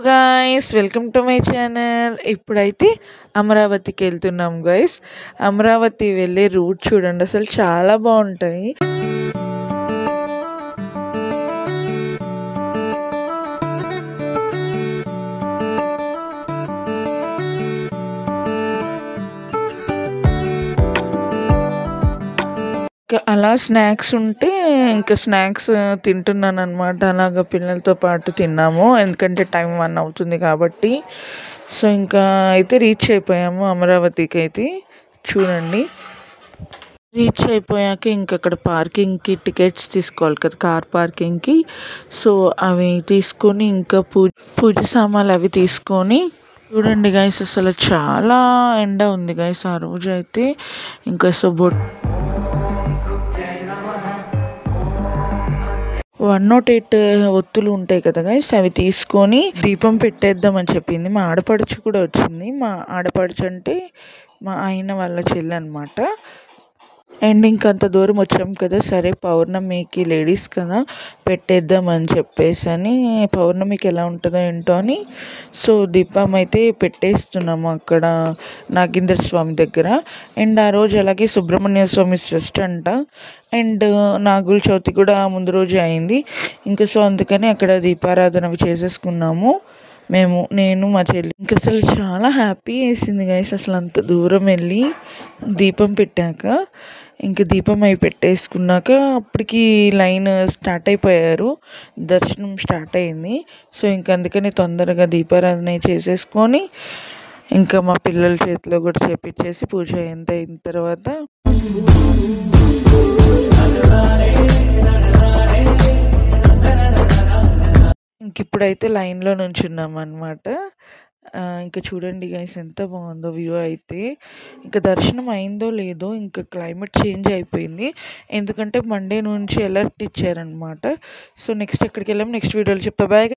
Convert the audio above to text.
Guys welcome to my channel. ఇప్పుడైతే అమరావతికి వెళ్తున్నాం గైస్. అమరావతి వెళ్ళే రూట్ చూడండి, అసలు చాలా బాగుంటాయి. అలా స్నాక్స్ ఉంటే ఇంకా స్నాక్స్ తింటున్నాను అనమాట. అలాగ పిల్లలతో పాటు తిన్నాము, ఎందుకంటే టైం 1 అవుతుంది కాబట్టి. సో ఇంకా అయితే రీచ్ అయిపోయాము అమరావతికి. అయితే చూడండి, రీచ్ అయిపోయాక ఇంక అక్కడ పార్కింగ్కి టికెట్స్ తీసుకోవాలి కదా, కార్ పార్కింగ్కి. సో అవి తీసుకొని ఇంకా పూజ సామాన్లు అవి తీసుకొని, చూడండి గైస్ అసలు చాలా ఎండ ఉంది గైస్ ఆ రోజు అయితే. ఇంకా సో 108 ఒత్తులు ఉంటాయి కదా గైస్, అవి తీసుకొని దీపం పెట్టేద్దామని చెప్పింది. మా ఆడపడుచు కూడా వచ్చింది. మా ఆడపడుచు అంటే మా ఆయన వాళ్ళ చెల్లి అనమాట. అండ్ ఇంకంత దూరం వచ్చాం కదా, సరే పౌర్ణమికి లేడీస్ కదా పెట్టేద్దామని చెప్పేసి అని, పౌర్ణమికి ఎలా ఉంటుందో ఏంటో అని సో దీపం అయితే పెట్టేస్తున్నాము అక్కడ నాగేంద్ర స్వామి దగ్గర. అండ్ ఆ రోజు అలాగే సుబ్రహ్మణ్య స్వామి ట్రస్ట్ అంట. అండ్ నాగుల చవితి కూడా ముందు రోజు అయింది. ఇంకా సో అందుకని అక్కడ దీపారాధన చేసేసుకున్నాము నేను మా చెల్లి. ఇంక అసలు చాలా హ్యాపీ వేసింది గైస్, అసలు అంత దూరం వెళ్ళి దీపం పెట్టాక. ఇంక దీపం అవి పెట్టేసుకున్నాక అప్పటికి లైన్ స్టార్ట్ అయిపోయారు, దర్శనం స్టార్ట్ అయింది. సో ఇంక అందుకని తొందరగా దీపారాధన చేసేసుకొని ఇంకా మా పిల్లల చేతిలో కూడా చేపించేసి పూజ అయిన తర్వాత ఇంక ఇప్పుడైతే లైన్లో నుంచున్నాం అనమాట. ఇంకా చూడండి గైస్ ఎంత బాగుందో వ్యూ అయితే. ఇంకా దర్శనం అయిందో లేదో, ఇంకా క్లైమేట్ చేంజ్ అయిపోయింది, ఎందుకంటే మండే నుంచి అలర్ట్ ఇచ్చారనమాట. సో నెక్స్ట్ ఎక్కడికి వెళ్ళాము నెక్స్ట్ వీడియోలో చెప్తా. బాయ్.